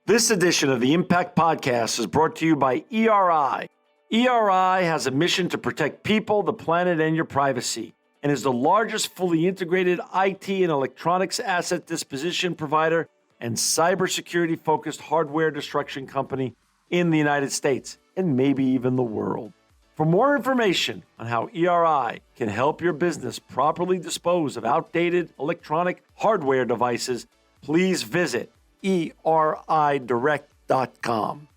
This edition of the Impact Podcast is brought to you by ERI. ERI has a mission to protect people, the planet, and your privacy, and is the largest fully integrated IT and electronics asset disposition provider and cybersecurity-focused hardware destruction company in the United States, and maybe even the world. For more information on how ERI can help your business properly dispose of outdated electronic hardware devices, please visit eridirect.com.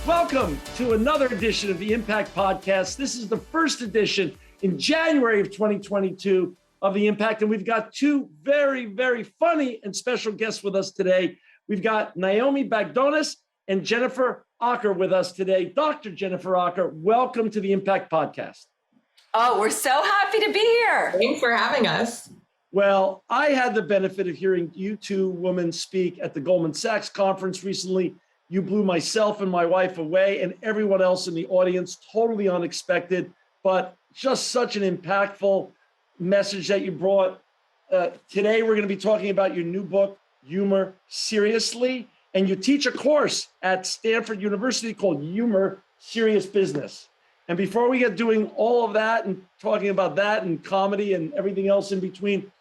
Welcome to another edition of the Impact Podcast. This is the first edition in January of 2022 of the Impact, and we've got two very, very funny and special guests with us today. We've got Naomi Bagdonas and Jennifer Aaker with us today. Dr. Jennifer Aaker, welcome to the Impact Podcast. Oh, we're so happy to be here. Thanks for having us. Well, I had the benefit of hearing you two women speak at the Goldman Sachs conference recently. You blew myself and my wife away and everyone else in the audience, totally unexpected, but just such an impactful message that you brought. Today, we're going to be talking about your new book, Humor Seriously, and you teach a course at Stanford University called Humor Serious Business. And before we get doing all of that and talking about that and comedy and everything else in between,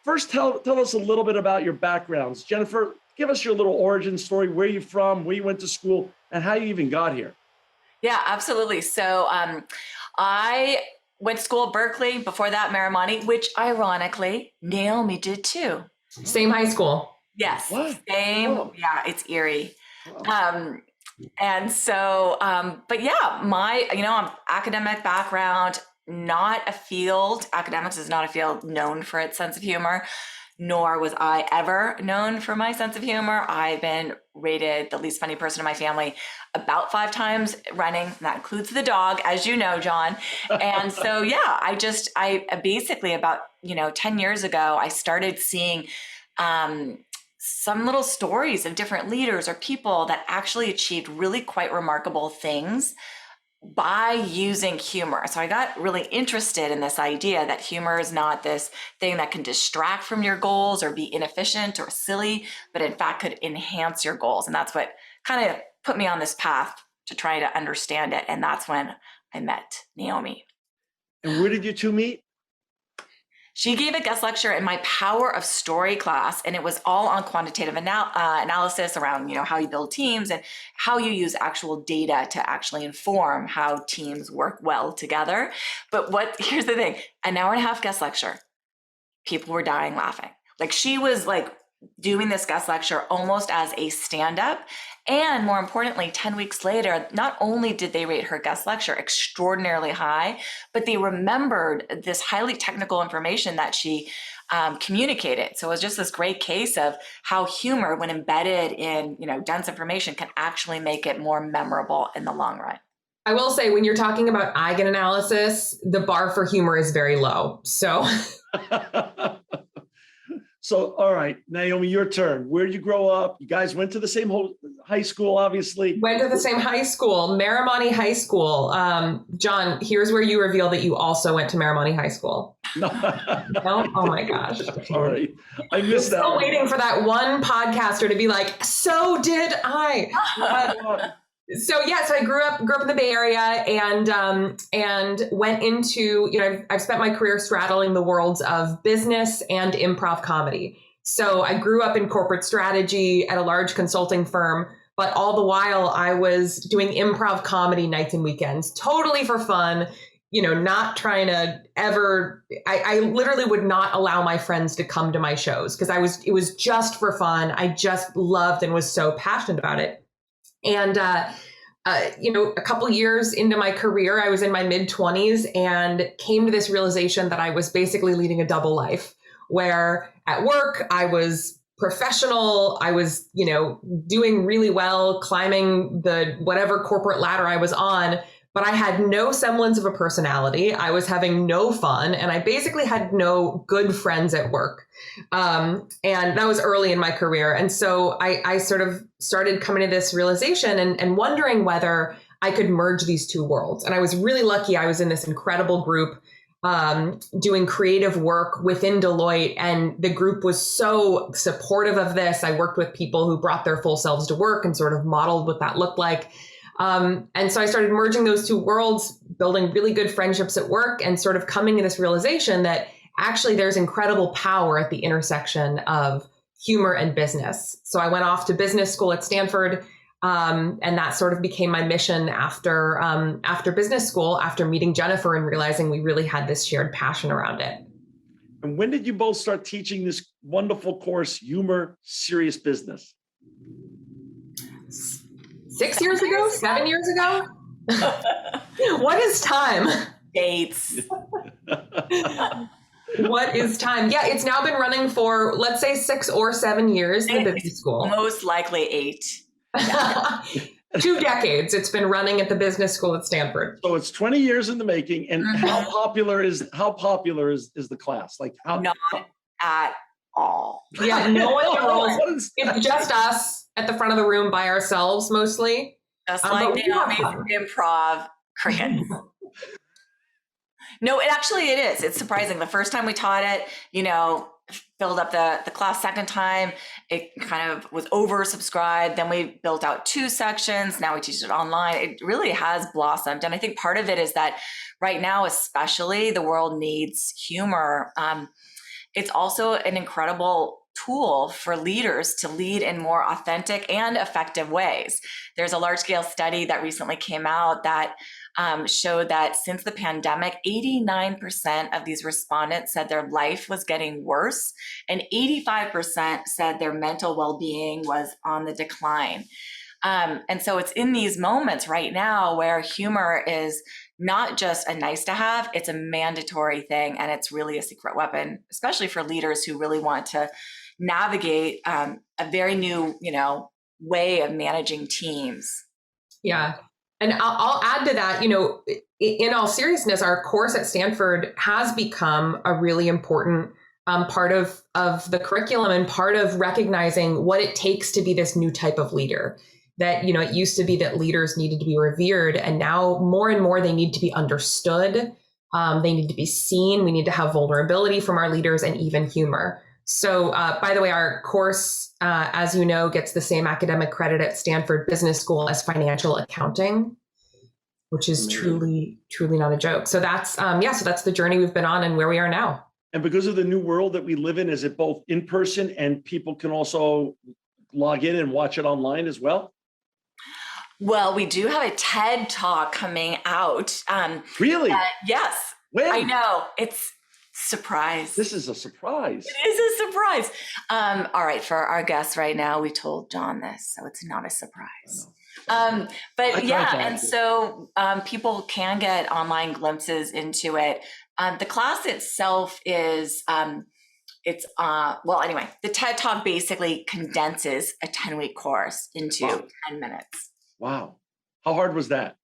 first tell us a little bit about your backgrounds. Jennifer, give us your little origin story, where you're from, where you went to school, and how you even got here. Yeah, absolutely. So I went to school at Berkeley, before that Marymount, which ironically, Naomi did too. Same high school. Yes, What? same. Whoa. Yeah, it's eerie. Wow. And so, but yeah, I'm academic background, not a field. Academics is not a field known for its sense of humor, nor was I ever known for my sense of humor. I've been rated the least funny person in my family about 5 times running. And that includes the dog, as you know, John. And so, yeah, I basically about, 10 years ago, I started seeing some little stories of different leaders or people that actually achieved really quite remarkable things by using humor. So I got really interested in this idea that humor is not this thing that can distract from your goals or be inefficient or silly, but in fact could enhance your goals. And that's what kind of put me on this path to try to understand it. And that's when I met Naomi. And where did you two meet? She gave a guest lecture in my Power of Story class, and it was all on quantitative analysis around, how you build teams and how you use actual data to actually inform how teams work well together. But here's the thing, an hour and a half guest lecture, people were dying laughing. Like she was doing this guest lecture almost as a stand-up. And more importantly, 10 weeks later, not only did they rate her guest lecture extraordinarily high, but they remembered this highly technical information that she communicated. So it was just this great case of how humor, when embedded in dense information, can actually make it more memorable in the long run. I will say, when you're talking about eigen analysis, the bar for humor is very low. So So, all right, Naomi, your turn. Where did you grow up? You guys went to the same high school, obviously. went to the same high school, Marymount High School. John, here's where you reveal that you also went to Marymount High School. No. No? Oh my gosh. Sorry, I missed that. Still one. waiting for that one podcaster to be like, so did I. So I grew up in the Bay Area and went into, I've spent my career straddling the worlds of business and improv comedy. So I grew up in corporate strategy at a large consulting firm, but all the while I was doing improv comedy nights and weekends, totally for fun, not trying to ever, I literally would not allow my friends to come to my shows because it was just for fun. I just loved and was so passionate about it. And, a couple years into my career, I was in my mid-20s and came to this realization that I was basically leading a double life, where at work, I was professional. I was, doing really well, climbing the whatever corporate ladder I was on, but I had no semblance of a personality. I was having no fun, and I basically had no good friends at work. And that was early in my career. And so I sort of started coming to this realization and wondering whether I could merge these two worlds. And I was really lucky. I was in this incredible group doing creative work within Deloitte, and the group was so supportive of this. I worked with people who brought their full selves to work and sort of modeled what that looked like. And so I started merging those two worlds, building really good friendships at work, and sort of coming to this realization that actually there's incredible power at the intersection of humor and business. So I went off to business school at Stanford. And that sort of became my mission after business school, after meeting Jennifer and realizing we really had this shared passion around it. And when did you both start teaching this wonderful course, Humor, Serious Business? 6 years ago? 7 years ago? What is time? Dates. What is time? Yeah, it's now been running for, let's say, 6 or 7 years in the business school. Most likely 8. 2 decades it's been running at the business school at Stanford. So it's 20 years in the making. And how popular is the class? Like how? Not at all. Yeah, no one enrolls. It's just us at the front of the room by ourselves mostly. Just like Naomi's improv cricket. No, it is. It's surprising. The first time we taught it, filled up the class. Second time, it kind of was oversubscribed. Then we built out 2 sections. Now we teach it online. It really has blossomed. And I think part of it is that right now, especially, the world needs humor. It's also an incredible tool for leaders to lead in more authentic and effective ways. There's a large-scale study that recently came out that showed that since the pandemic, 89% of these respondents said their life was getting worse, and 85% said their mental well-being was on the decline. And so it's in these moments right now where humor is not just a nice to have, it's a mandatory thing, and it's really a secret weapon, especially for leaders who really want to navigate a very new, way of managing teams. Yeah. And I'll add to that, in all seriousness, our course at Stanford has become a really important part of the curriculum and part of recognizing what it takes to be this new type of leader. That, it used to be that leaders needed to be revered, and now more and more they need to be understood. They need to be seen. We need to have vulnerability from our leaders and even humor. So, by the way, our course, as you know, gets the same academic credit at Stanford Business School as financial accounting, which is truly, truly not a joke. So that's, so that's the journey we've been on and where we are now. And because of the new world that we live in, is it both in person and people can also log in and watch it online as well? Well, we do have a TED Talk coming out. Really? Yes. When? I know. It's surprise. This is a surprise. It is a surprise. All right, for our guests right now, we told John this, so it's not a surprise. But yeah, and so people can get online glimpses into it. The class itself is, anyway, the TED Talk basically condenses a 10-week course into 10 minutes. Wow. How hard was that?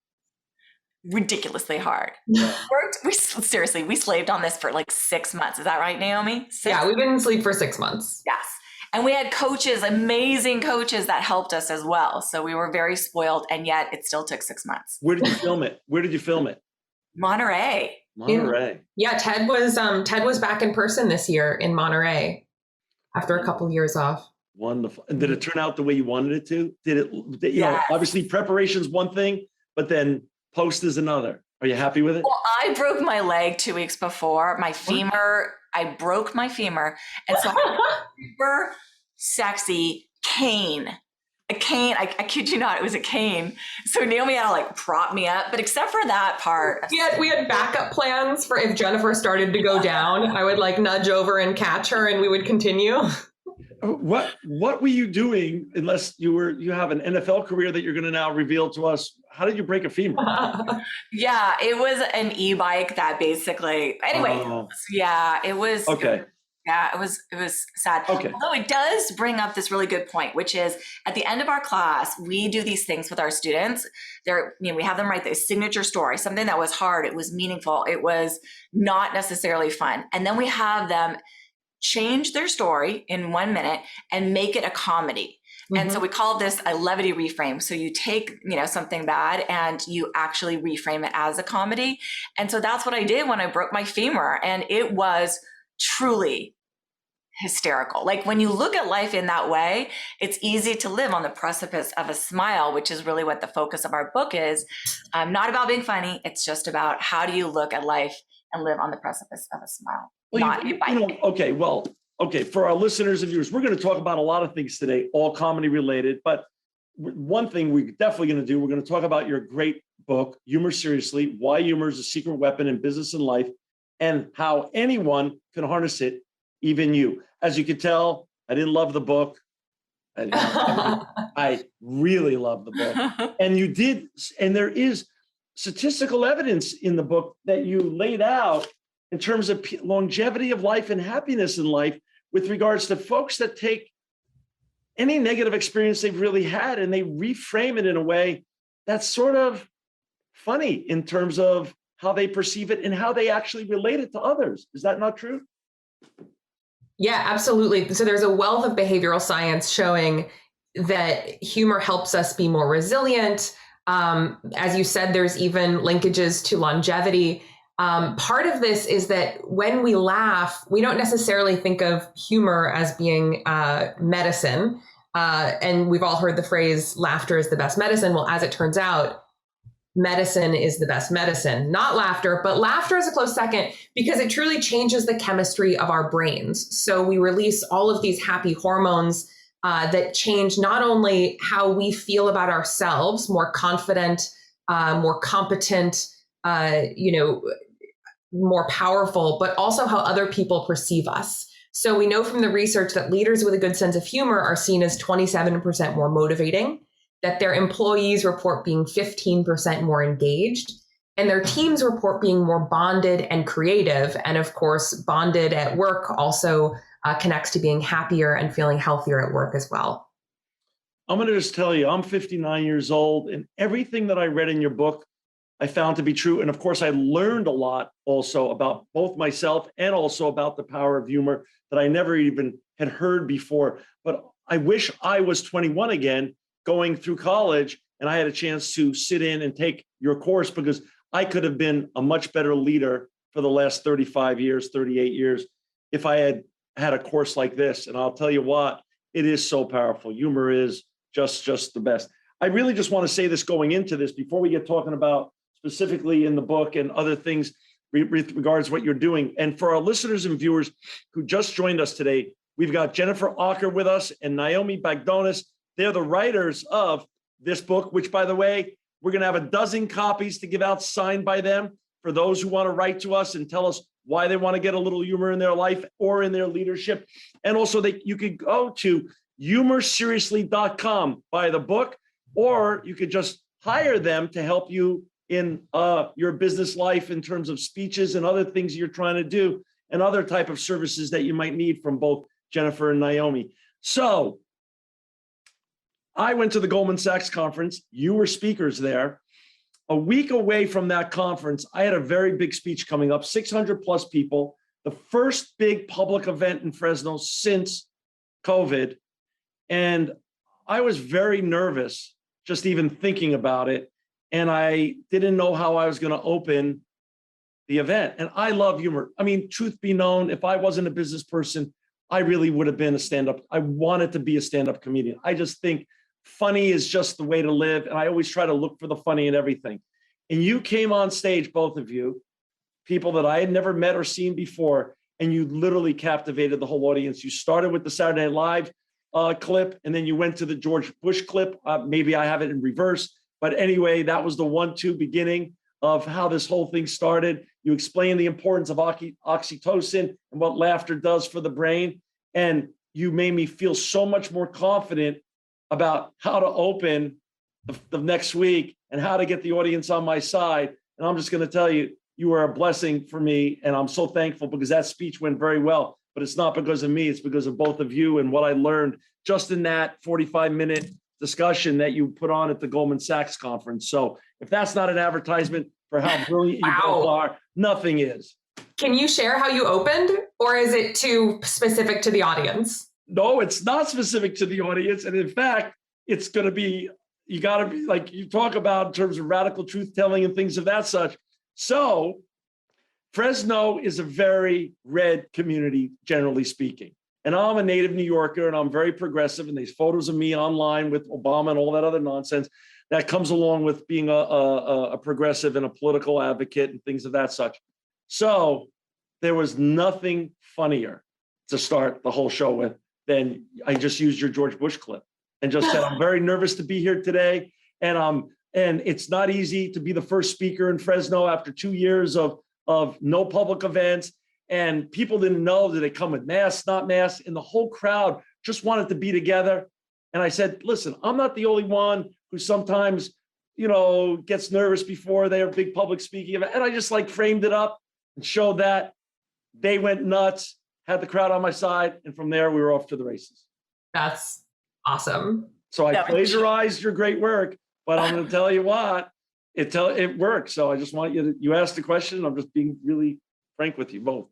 Ridiculously hard. We slaved on this for like 6 months. Is that right, Naomi? 6? Yeah, we've been asleep for 6 months. Yes. And we had coaches, amazing coaches that helped us as well. So we were very spoiled, and yet it still took 6 months. Where did you film it? Monterey. Yeah, Ted was back in person this year in Monterey after a couple of years off. Wonderful. And did it turn out the way you wanted it to? Obviously preparation's one thing, but then post is another. Are you happy with it? Well, I broke my leg 2 weeks before. My femur, I broke my femur. And so I had a super sexy cane. A cane, I kid you not, it was a cane. So Naomi had to like prop me up, but except for that part. We had backup plans for if Jennifer started to go down, I would like nudge over and catch her and we would continue. What were you doing, unless you have an NFL career that you're going to now reveal to us? How did you break a femur? Yeah, it was an e-bike that basically, anyway, it was. Okay. It was sad. Okay. Although it does bring up this really good point, which is at the end of our class, we do these things with our students. We have them write this signature story, something that was hard, it was meaningful, it was not necessarily fun. And then we have them change their story in 1 minute and make it a comedy. And so we call this a levity reframe. So you take, something bad and you actually reframe it as a comedy. And so that's what I did when I broke my femur. And it was truly hysterical. Like when you look at life in that way, it's easy to live on the precipice of a smile, which is really what the focus of our book is. Not about being funny. It's just about how do you look at life and live on the precipice of a smile. Okay. For our listeners and viewers, we're going to talk about a lot of things today, all comedy related. But one thing we're definitely going to do, we're going to talk about your great book, Humor Seriously, Why Humor is a Secret Weapon in Business and Life, and how anyone can harness it, even you. As you can tell, I didn't love the book. I really love the book. And you did, and there is statistical evidence in the book that you laid out in terms of longevity of life and happiness in life with regards to folks that take any negative experience they've really had and they reframe it in a way that's sort of funny in terms of how they perceive it and how they actually relate it to others. Is that not true? Yeah, absolutely. So there's a wealth of behavioral science showing that humor helps us be more resilient. As you said, there's even linkages to longevity. Part of this is that when we laugh, we don't necessarily think of humor as being medicine. And we've all heard the phrase, laughter is the best medicine. Well, as it turns out, medicine is the best medicine, not laughter, but laughter is a close second because it truly changes the chemistry of our brains. So we release all of these happy hormones that change not only how we feel about ourselves, more confident, more competent, more powerful, but also how other people perceive us. So we know from the research that leaders with a good sense of humor are seen as 27% more motivating, that their employees report being 15% more engaged, and their teams report being more bonded and creative. And of course, bonded at work also connects to being happier and feeling healthier at work as well. I'm going to just tell you, I'm 59 years old, and everything that I read in your book, I found to be true. And of course, I learned a lot also about both myself and also about the power of humor that I never even had heard before. But I wish I was 21 again, going through college, and I had a chance to sit in and take your course, because I could have been a much better leader for the last 35 years, 38 years, if I had had a course like this. And I'll tell you what, it is so powerful. Humor is just the best. I really just want to say this going into this, before we get talking about specifically in the book and other things with regards to what you're doing. And for our listeners and viewers who just joined us today, we've got Jennifer Aaker with us and Naomi Bagdonas. They're the writers of this book, which, by the way, we're going to have a dozen copies to give out signed by them for those who want to write to us and tell us why they want to get a little humor in their life or in their leadership. And also you could go to humorseriously.com, buy the book, or you could just hire them to help you in your business life in terms of speeches and other things you're trying to do and other type of services that you might need from both Jennifer and Naomi. So I went to the Goldman Sachs conference. You were speakers there. A week away from that conference, I had a very big speech coming up, 600 plus people, the first big public event in Fresno since COVID. And I was very nervous just even thinking about it. And I didn't know how I was going to open the event. And I love humor. I mean, truth be known, if I wasn't a business person, I really would have been a stand-up. I wanted to be a stand-up comedian. I just think funny is just the way to live. And I always try to look for the funny in everything. And you came on stage, both of you, people that I had never met or seen before, and you literally captivated the whole audience. You started with the Saturday Night Live clip, and then you went to the George Bush clip. Maybe I have it in reverse. But anyway, that was the 1-2 beginning of how this whole thing started. You explained the importance of oxytocin and what laughter does for the brain. And you made me feel so much more confident about how to open the next week and how to get the audience on my side. And I'm just going to tell you, you are a blessing for me. And I'm so thankful because that speech went very well. But it's not because of me. It's because of both of you and what I learned just in that 45-minute discussion that you put on at the Goldman Sachs conference. So if that's not an advertisement for how brilliant you both are, nothing is. Can you share how you opened, or is it too specific to the audience? No, it's not specific to the audience. And in fact, it's going to be, you got to be like you talk about in terms of radical truth telling and things of that such. So Fresno is a very red community, generally speaking. And I'm a native New Yorker and I'm very progressive. And there's photos of me online with Obama and all that other nonsense that comes along with being a progressive and a political advocate and things of that such. So there was nothing funnier to start the whole show with than I just used your George Bush clip and just said, I'm very nervous to be here today. And it's not easy to be the first speaker in Fresno after 2 years of no public events. And people didn't know, did they come with masks, not masks? And the whole crowd just wanted to be together. And I said, listen, I'm not the only one who sometimes, gets nervous before they have big public speaking event. And I just framed it up and showed that. They went nuts, had the crowd on my side. And from there, we were off to the races. That's awesome. So I plagiarized your great work, but I'm going to tell you what, it worked. So I just want you asked the question. I'm just being really frank with you both.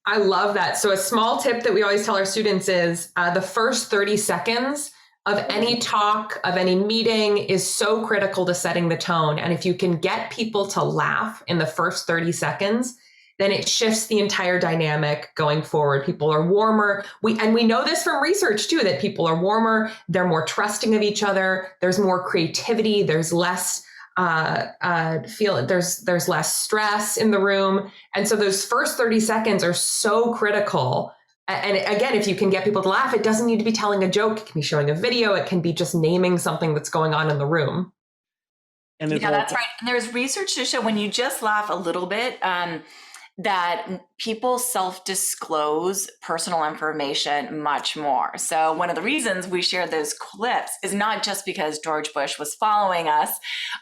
I love that. So a small tip that we always tell our students is the first 30 seconds of any talk, of any meeting is so critical to setting the tone. And if you can get people to laugh in the first 30 seconds, then it shifts the entire dynamic going forward. People are warmer. We know this from research too, that people are warmer, they're more trusting of each other, there's more creativity, there's less there's less stress in the room. And so those first 30 seconds are so critical. And again, if you can get people to laugh, it doesn't need to be telling a joke. It can be showing a video. It can be just naming something that's going on in the room. And that's right. And there's research to show when you just laugh a little bit, that people self-disclose personal information much more. So one of the reasons we shared those clips is not just because George Bush was following us.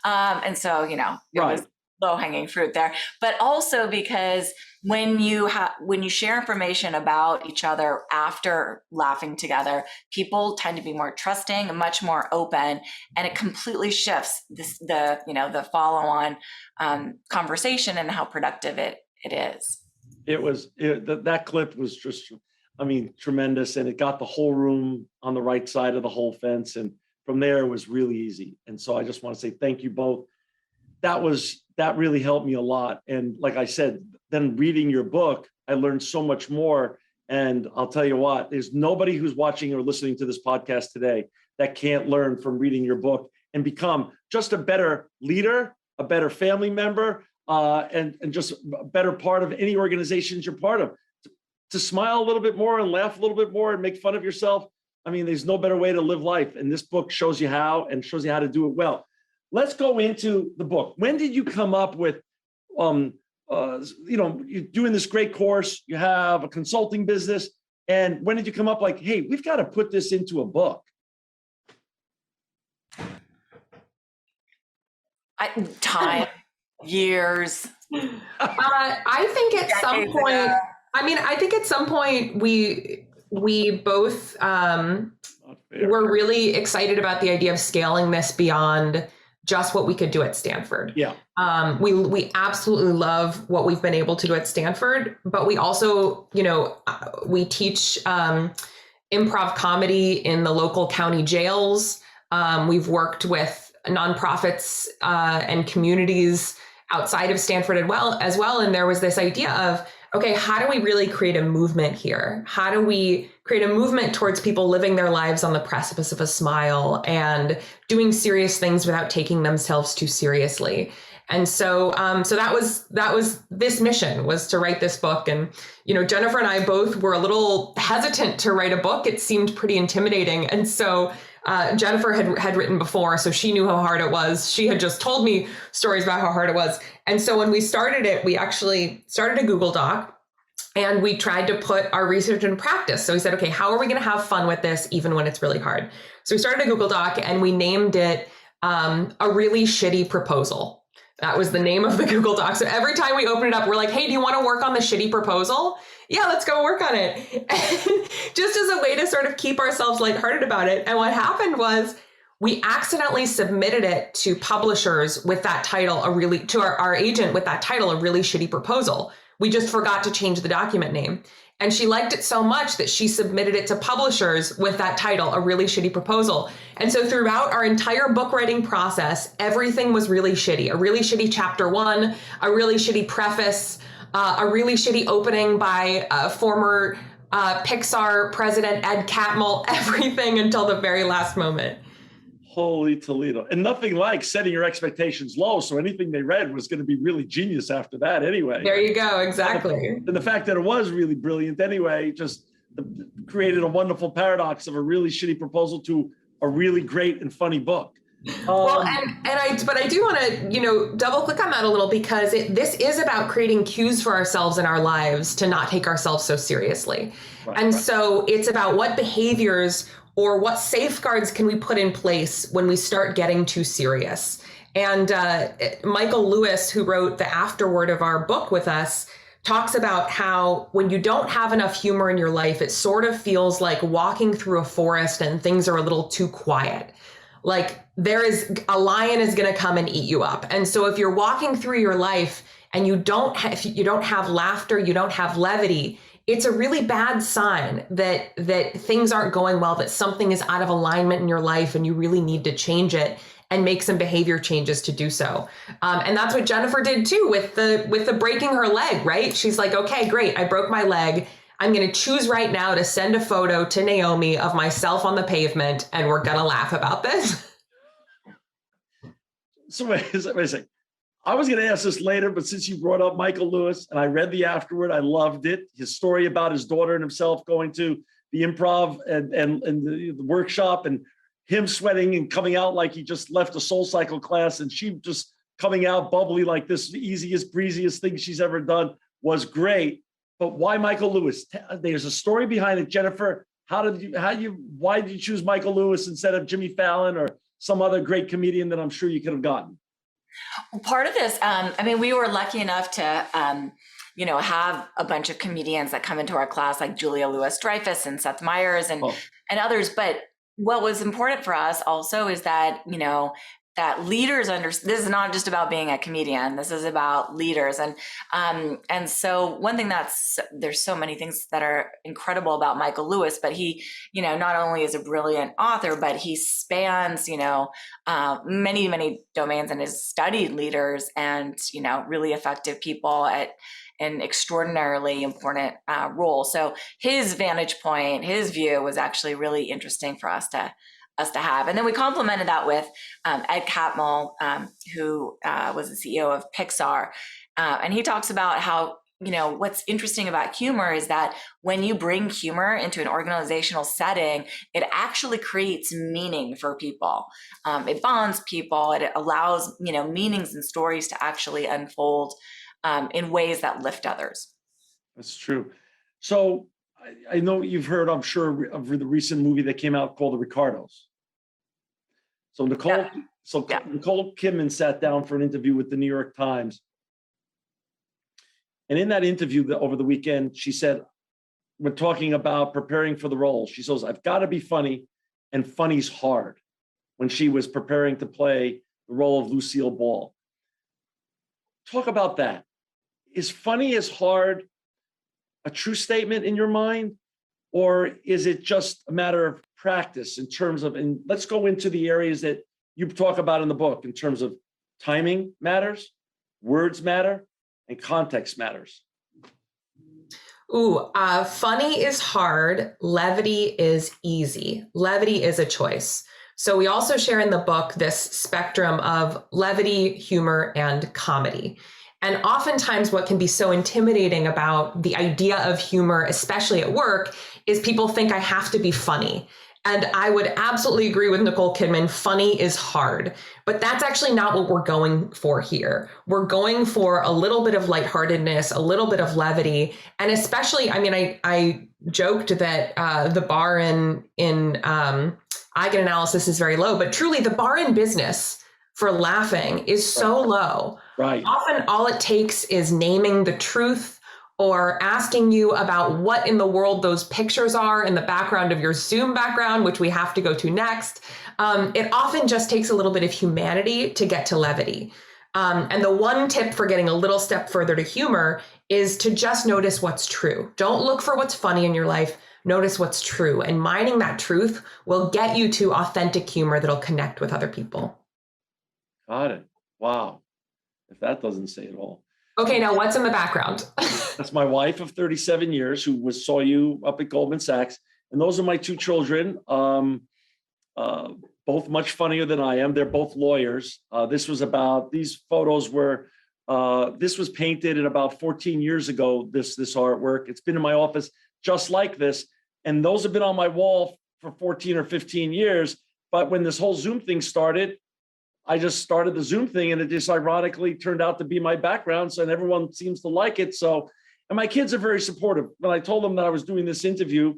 And so, it was low-hanging fruit there, but also because when you share information about each other after laughing together, people tend to be more trusting and much more open, and it completely shifts the follow-on conversation and how productive it is. That clip was just, tremendous. And it got the whole room on the right side of the whole fence. And from there, it was really easy. And so I just want to say thank you both. That really helped me a lot. And like I said, then reading your book, I learned so much more. And I'll tell you what, there's nobody who's watching or listening to this podcast today that can't learn from reading your book and become just a better leader, a better family member, and just a better part of any organizations you're part of. To smile a little bit more and laugh a little bit more and make fun of yourself. There's no better way to live life. And this book shows you how, and shows you how to do it well. Let's go into the book. When did you come up with, you're doing this great course, you have a consulting business, and when did you come up hey, we've got to put this into a book? Time. Years. I think at some point, I think at some point we both were really excited about the idea of scaling this beyond just what we could do at Stanford. Yeah. We absolutely love what we've been able to do at Stanford, but we also, we teach improv comedy in the local county jails. We've worked with nonprofits and communities outside of Stanford as well. And there was this idea of, okay, how do we really create a movement here? How do we create a movement towards people living their lives on the precipice of a smile and doing serious things without taking themselves too seriously? And so that was this mission, was to write this book. And, Jennifer and I both were a little hesitant to write a book. It seemed pretty intimidating. And so Jennifer had written before, so she knew how hard it was. She had just told me stories about how hard it was. And so when we started it, we actually started a Google Doc and we tried to put our research in practice. So we said, okay, how are we going to have fun with this even when it's really hard? So we started a Google Doc and we named it A Really Shitty Proposal. That was the name of the Google Doc. So every time we open it up, we're like, hey, do you want to work on the shitty proposal? Yeah, let's go work on it. And just as a way to sort of keep ourselves lighthearted about it. And what happened was we accidentally submitted it to publishers with that title, to our agent with that title, A Really Shitty Proposal, We just forgot to change the document name. And she liked it so much that she submitted it to publishers with that title, A Really Shitty Proposal. And so throughout our entire book writing process, everything was really shitty. A really shitty chapter 1, a really shitty preface, a really shitty opening by former Pixar president Ed Catmull, everything until the very last moment. Holy Toledo. And nothing like setting your expectations low. So anything they read was going to be really genius after that anyway. There you go. Exactly. And the fact that it was really brilliant anyway, just created a wonderful paradox of a really shitty proposal to a really great and funny book. Well, but I do want to, double click on that a little, because this is about creating cues for ourselves in our lives to not take ourselves so seriously. Right. So it's about what behaviors or what safeguards can we put in place when we start getting too serious. And Michael Lewis, who wrote the afterword of our book with us, talks about how when you don't have enough humor in your life, it sort of feels like walking through a forest and things are a little too quiet. Like a lion is going to come and eat you up. And so if you're walking through your life and you don't have laughter, you don't have levity, it's a really bad sign that things aren't going well, that something is out of alignment in your life and you really need to change it and make some behavior changes to do so. And that's what Jennifer did too with the breaking her leg, right? She's like, okay, great. I broke my leg. I'm going to choose right now to send a photo to Naomi of myself on the pavement, and we're going to laugh about this. So wait a second. I was going to ask this later, but since you brought up Michael Lewis and I read the afterward, I loved it. His story about his daughter and himself going to the improv and the workshop, and him sweating and coming out like he just left a Soul Cycle class, and she just coming out bubbly like this, the easiest, breeziest thing she's ever done, was great. But why Michael Lewis? There's a story behind it, Jennifer. Why did you choose Michael Lewis instead of Jimmy Fallon or some other great comedian that I'm sure you could have gotten? Well, part of this, we were lucky enough to, have a bunch of comedians that come into our class, like Julia Louis-Dreyfus and Seth Meyers and others. But what was important for us also is that, that leaders this is not just about being a comedian. This is about leaders. And so one thing there's so many things that are incredible about Michael Lewis, but he, not only is a brilliant author, but he spans, many, many domains and has studied leaders and, really effective people at an extraordinarily important role. So his vantage point, his view was actually really interesting for us to have. And then we complemented that with Ed Catmull, who was the CEO of Pixar. And he talks about how, what's interesting about humor is that when you bring humor into an organizational setting, it actually creates meaning for people. It bonds people. It allows, meanings and stories to actually unfold in ways that lift others. That's true. So I know you've heard, I'm sure, of the recent movie that came out called The Ricardos. So Nicole Kidman sat down for an interview with the New York Times. And in that interview over the weekend, she said, we're talking about preparing for the role. She says, I've got to be funny, and funny's hard, when she was preparing to play the role of Lucille Ball. Talk about that. Is funny is hard a true statement in your mind? Or is it just a matter of practice in terms of, and let's go into the areas that you talk about in the book in terms of timing matters, words matter, and context matters. Funny is hard. Levity is easy. Levity is a choice. So we also share in the book this spectrum of levity, humor, and comedy. And oftentimes what can be so intimidating about the idea of humor, especially at work, is people think I have to be funny. And I would absolutely agree with Nicole Kidman. Funny is hard, but that's actually not what we're going for here. We're going for a little bit of lightheartedness, a little bit of levity. And especially, I joked that the bar in Aaker analysis is very low, but truly the bar in business for laughing is so low. Right. Often all it takes is naming the truth or asking you about what in the world those pictures are in the background of your Zoom background, which we have to go to next. It often just takes a little bit of humanity to get to levity. And the one tip for getting a little step further to humor is to just notice what's true. Don't look for what's funny in your life. Notice what's true. And mining that truth will get you to authentic humor that'll connect with other people. Got it. Wow. If that doesn't say it all. Okay, now what's in the background? That's my wife of 37 years who saw you up at Goldman Sachs. And those are my two children, both much funnier than I am. They're both lawyers. These photos were, this was painted in about 14 years ago, this artwork. It's been in my office just like this. And those have been on my wall for 14 or 15 years. But when this whole Zoom thing started, I just started the Zoom thing and it just ironically turned out to be my background. So, and everyone seems to like it. So, and my kids are very supportive. When I told them that I was doing this interview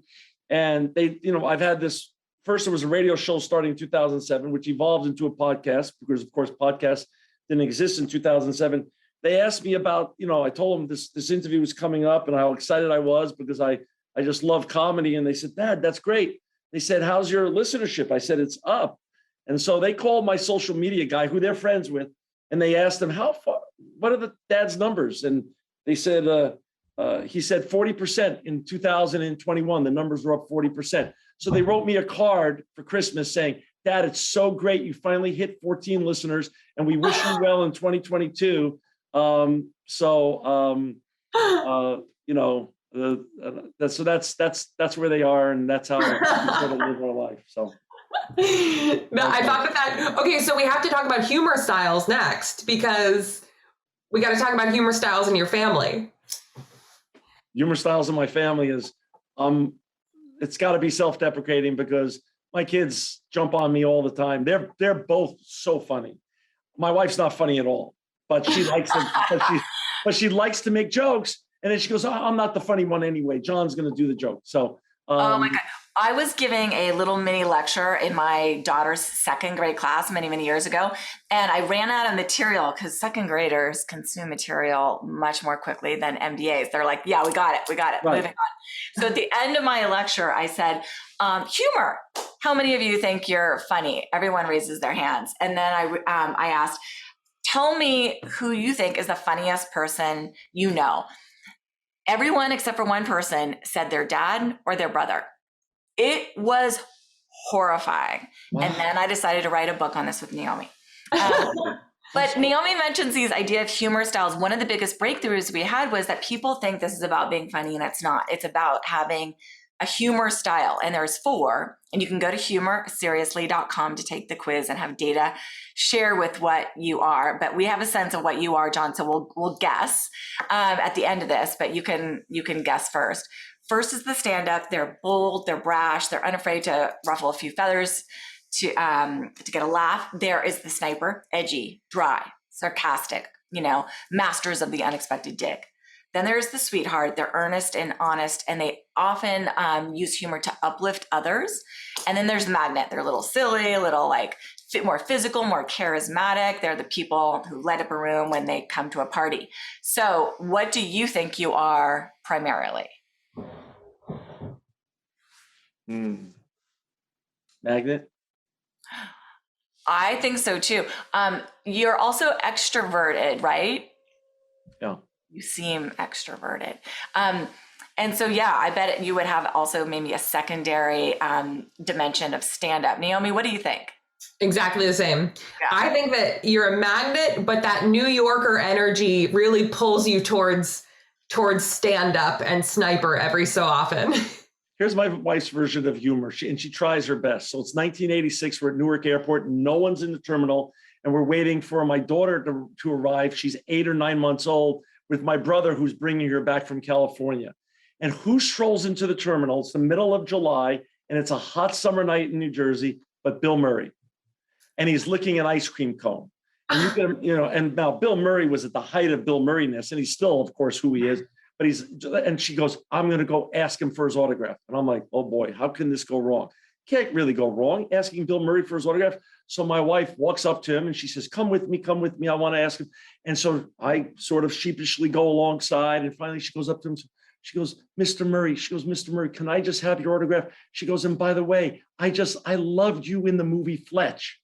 and they, I've had this, first it was a radio show starting in 2007, which evolved into a podcast because of course, podcasts didn't exist in 2007. They asked me about, I told them this interview was coming up and how excited I was because I just love comedy. And they said, Dad, that's great. They said, how's your listenership? I said, it's up. And so they called my social media guy who they're friends with, and they asked him, what are the dad's numbers? And they said, he said 40% in 2021, the numbers were up 40%. So they wrote me a card for Christmas saying, Dad, it's so great. You finally hit 14 listeners and we wish you well in 2022. So that's where they are. And that's how we sort of live our life. So. No, I thought that. Okay, so we have to talk about humor styles next because we got to talk about humor styles in your family. Humor styles in my family is, it's got to be self-deprecating because my kids jump on me all the time. They're both so funny. My wife's not funny at all, but she likes to, but she likes to make jokes. And then she goes, I'm not the funny one anyway. John's going to do the joke. So. Oh my God. I was giving a little mini lecture in my daughter's second grade class many, many years ago. And I ran out of material because second graders consume material much more quickly than MBAs. They're like, yeah, we got it. Right. Moving on. So at the end of my lecture, I said, humor. How many of you think you're funny? Everyone raises their hands. And then I asked, tell me who you think is the funniest person you know. Everyone except for one person said their dad or their brother. It was horrifying. Wow. And then I decided to write a book on this with Naomi. But Naomi mentions these idea of humor styles. One of the biggest breakthroughs we had was that people think this is about being funny, and it's not. It's about having a humor style. And there's 4. And you can go to humorseriously.com to take the quiz and have data share with what you are. But we have a sense of what you are, John. So we'll guess at the end of this, but you can guess first. First is the stand-up. They're bold, they're brash, they're unafraid to ruffle a few feathers to get a laugh. There is the sniper, edgy, dry, sarcastic, masters of the unexpected dig. Then there's the sweetheart. They're earnest and honest, and they often use humor to uplift others. And then there's the magnet. They're a little silly, a little more physical, more charismatic. They're the people who light up a room when they come to a party. So what do you think you are primarily? Magnet? I think so too. You're also extroverted, right? Yeah. You seem extroverted. And so, yeah, I bet you would have also maybe a secondary dimension of stand-up. Naomi, what do you think? Exactly the same. Yeah. I think that you're a magnet, but that New Yorker energy really pulls you towards stand-up and sniper every so often. Here's my wife's version of humor. She tries her best. So it's 1986. We're at Newark Airport. No one's in the terminal. And we're waiting for my daughter to arrive. She's 8 or 9 months old with my brother who's bringing her back from California. And who strolls into the terminal? It's the middle of July and it's a hot summer night in New Jersey, but Bill Murray. And he's licking an ice cream cone. And you can, and now Bill Murray was at the height of Bill Murray-ness, and he's still, of course, who he is. But and she goes, I'm going to go ask him for his autograph. And I'm like, oh boy, how can this go wrong? Can't really go wrong asking Bill Murray for his autograph. So my wife walks up to him and she says, come with me. I want to ask him. And so I sort of sheepishly go alongside. And finally she goes up to him. She goes, Mr. Murray. She goes, Mr. Murray, can I just have your autograph? She goes, and by the way, I loved you in the movie Fletch.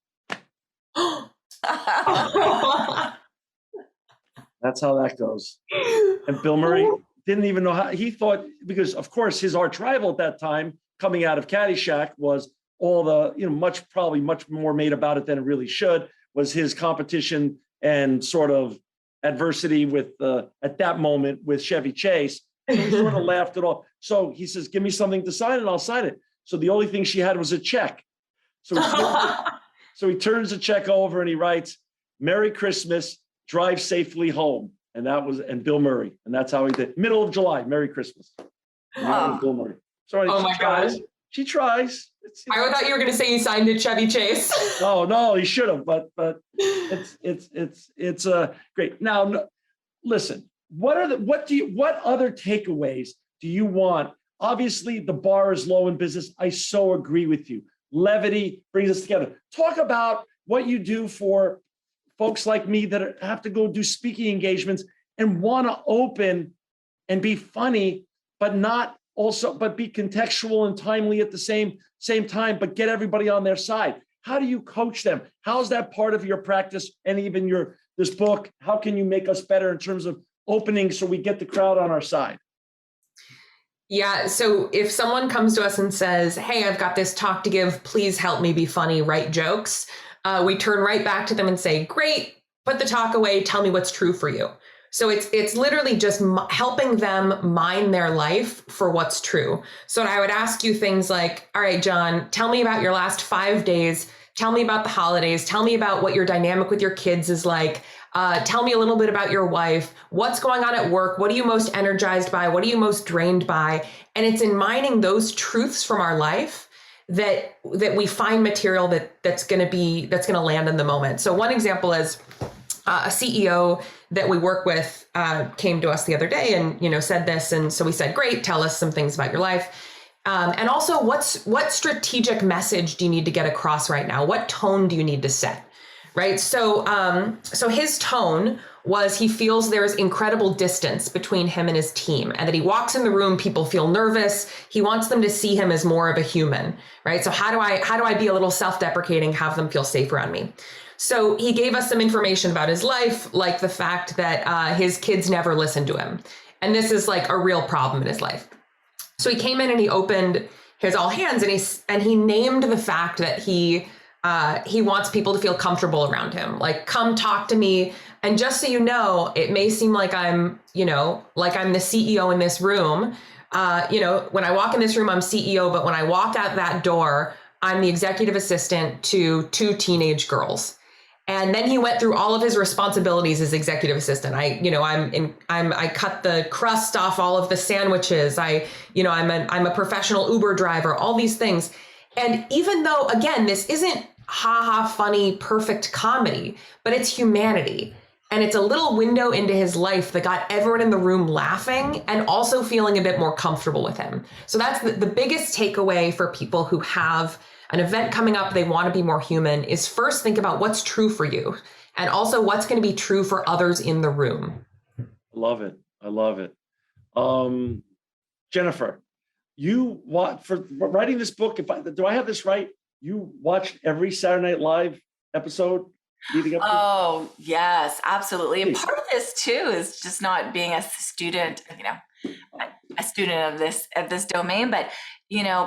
That's how that goes. And Bill Murray didn't even know how. He thought, because of course his arch rival at that time, coming out of Caddyshack, was all the, probably much more made about it than it really should, was his competition and sort of adversity with at that moment with Chevy Chase. So he sort of laughed it off. So he says, give me something to sign and I'll sign it. So the only thing she had was a check. So he turns the check over and he writes, "Merry Christmas, drive safely home." And Bill Murray. And that's how he did. Middle of July, Merry Christmas. Bill Murray. Sorry, oh my gosh. She tries. I thought you were going to say you signed it Chevy Chase. Oh no, he should have, but it's great. Now, listen, what other takeaways do you want? Obviously, the bar is low in business. I so agree with you. Levity brings us together. Talk about what you do for folks like me that have to go do speaking engagements and want to open and be funny, but be contextual and timely at the same time, but get everybody on their side. How do you coach them? How's that part of your practice and even this book? How can you make us better in terms of opening so we get the crowd on our side? Yeah. So if someone comes to us and says, "Hey, I've got this talk to give, please help me be funny, write jokes," we turn right back to them and say, "Great, put the talk away. Tell me what's true for you." So it's literally just helping them mine their life for what's true. So I would ask you things like, "All right, John, tell me about your last 5 days. Tell me about the holidays. Tell me about what your dynamic with your kids is like. Tell me a little bit about your wife. What's going on at work? What are you most energized by? What are you most drained by?" And it's in mining those truths from our life that we find material that's going to land in the moment. So one example is a CEO that we work with came to us the other day and said this, and so we said, "Great, tell us some things about your life, and also what strategic message do you need to get across right now? What tone do you need to set?" Right. So his tone was he feels there's incredible distance between him and his team, and that he walks in the room, people feel nervous. He wants them to see him as more of a human. Right. So how do I be a little self-deprecating, have them feel safe around me? So he gave us some information about his life, like the fact that his kids never listen to him. And this is like a real problem in his life. So he came in and he opened his all hands and he named the fact that he wants people to feel comfortable around him. Like, come talk to me. And just so you know, it may seem like I'm the CEO in this room. When I walk in this room, I'm CEO, but when I walk out that door, I'm the executive assistant to 2 teenage girls. And then he went through all of his responsibilities as executive assistant. I cut the crust off all of the sandwiches. I'm a professional Uber driver, all these things. And even though, again, this isn't funny, perfect comedy, but it's humanity. And it's a little window into his life that got everyone in the room laughing and also feeling a bit more comfortable with him. So that's the biggest takeaway for people who have an event coming up, they want to be more human, is first think about what's true for you and also what's going to be true for others in the room. Love it. I love it. Jennifer, for writing this book, do I have this right? You watched every Saturday Night Live episode leading up to? Oh, yes, absolutely. And part of this too is just not being a student, a student of this domain, but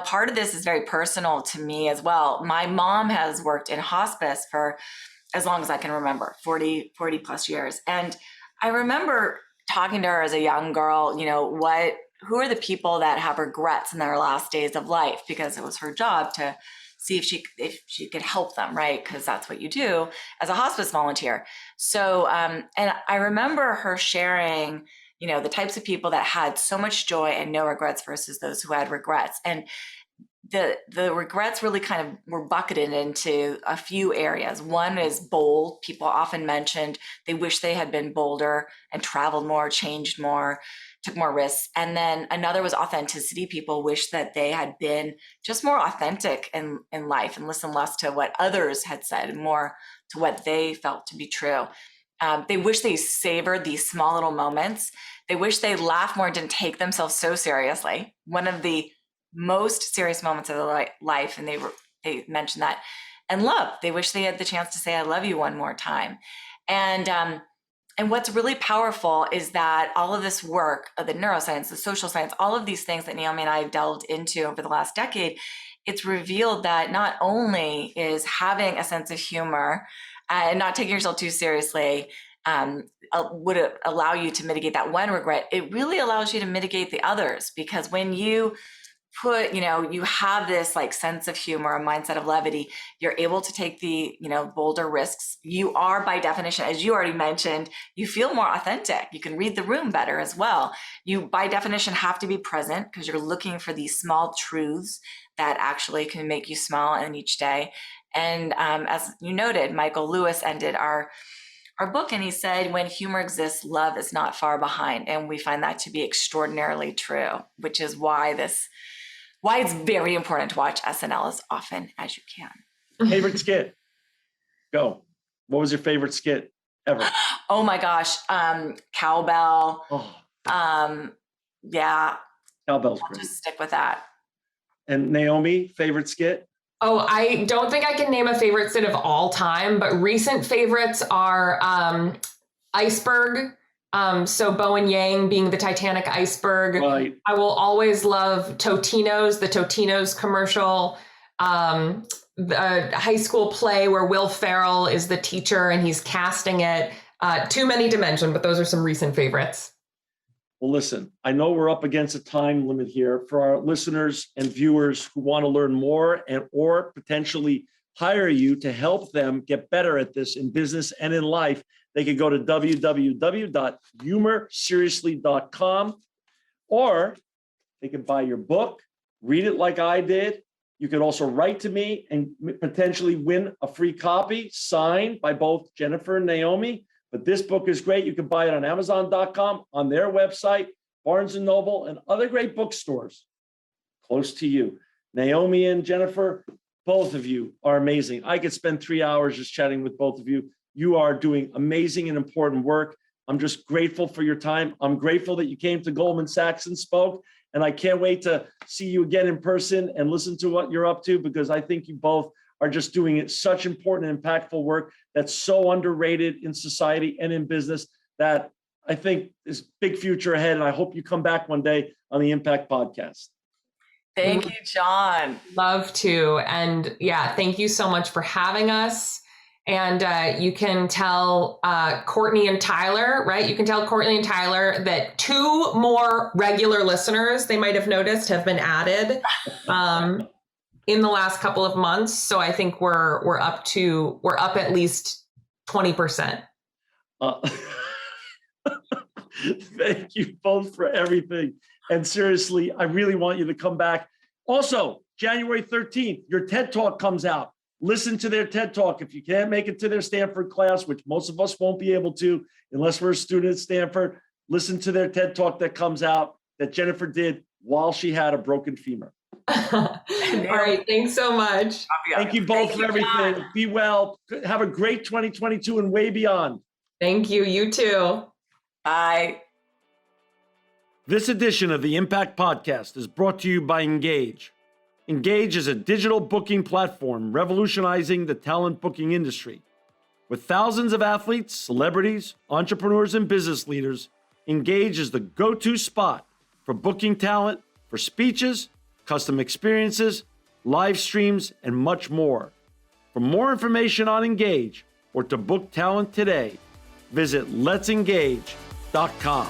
part of this is very personal to me as well. My mom has worked in hospice for as long as I can remember, 40 plus years. And I remember talking to her as a young girl, who are the people that have regrets in their last days of life? Because it was her job to see if she could help them, right? Because that's what you do as a hospice volunteer. So, and I remember her sharing, the types of people that had so much joy and no regrets versus those who had regrets. And the regrets really kind of were bucketed into a few areas. One is bold. People often mentioned they wish they had been bolder and traveled more, changed more, took more risks. And then another was authenticity. People wish that they had been just more authentic in life and listened less to what others had said and more to what they felt to be true. They wish they savored these small little moments. They wish they laughed more and didn't take themselves so seriously. One of the most serious moments of their life, and they mentioned that. And love. They wish they had the chance to say, "I love you" one more time. And And what's really powerful is that all of this work of the neuroscience, the social science, all of these things that Naomi and I have delved into over the last decade, it's revealed that not only is having a sense of humor and not taking yourself too seriously would it allow you to mitigate that one regret, it really allows you to mitigate the others. Because when you you have this like sense of humor, a mindset of levity, you're able to take the, bolder risks. You are, by definition, as you already mentioned, you feel more authentic. You can read the room better as well. You, by definition, have to be present because you're looking for these small truths that actually can make you smile in each day. And as you noted, Michael Lewis ended our book and he said, when humor exists, love is not far behind. And we find that to be extraordinarily true, which is why it's very important to watch SNL as often as you can. Favorite skit? Go. What was your favorite skit ever? Oh my gosh. Cowbell. Oh, Yeah. Cowbell's I'll great. just stick with that. And Naomi, favorite skit? Oh, I don't think I can name a favorite skit of all time, but recent favorites are Iceberg. So Bo and Yang being the Titanic iceberg. Right. I will always love Totino's, the Totino's commercial. The high school play where Will Ferrell is the teacher and he's casting it. Too many to mention, but those are some recent favorites. Well, listen, I know we're up against a time limit here. For our listeners and viewers who want to learn more or potentially hire you to help them get better at this in business and in life, they could go to www.humorseriously.com, or they could buy your book, read it like I did. You could also write to me and potentially win a free copy signed by both Jennifer and Naomi. But this book is great. You can buy it on Amazon.com, on their website, Barnes & Noble, and other great bookstores close to you. Naomi and Jennifer, both of you are amazing. I could spend 3 hours just chatting with both of you. You are doing amazing and important work. I'm just grateful for your time. I'm grateful that you came to Goldman Sachs and spoke. And I can't wait to see you again in person and listen to what you're up to, because I think you both are just doing such important and impactful work that's so underrated in society and in business that I think is big future ahead. And I hope you come back one day on the Impact Podcast. Thank you, John. Love to. And yeah, thank you so much for having us. And you can tell Courtney and Tyler, right? You can tell Courtney and Tyler that 2 more regular listeners, they might have noticed, have been added in the last couple of months. So I think we're up at least 20%. Thank you both for everything. And seriously, I really want you to come back. Also, January 13th, your TED Talk comes out. Listen to their TED Talk. If you can't make it to their Stanford class, which most of us won't be able to unless we're a student at Stanford, listen to their TED Talk that comes out that Jennifer did while she had a broken femur. All right. Thanks so much. Thank you both for everything. John. Be well. Have a great 2022 and way beyond. Thank you. You too. Bye. This edition of the Impact Podcast is brought to you by Engage. Engage is a digital booking platform revolutionizing the talent booking industry. With thousands of athletes, celebrities, entrepreneurs, and business leaders, Engage is the go-to spot for booking talent, for speeches, custom experiences, live streams, and much more. For more information on Engage or to book talent today, visit letsengage.com.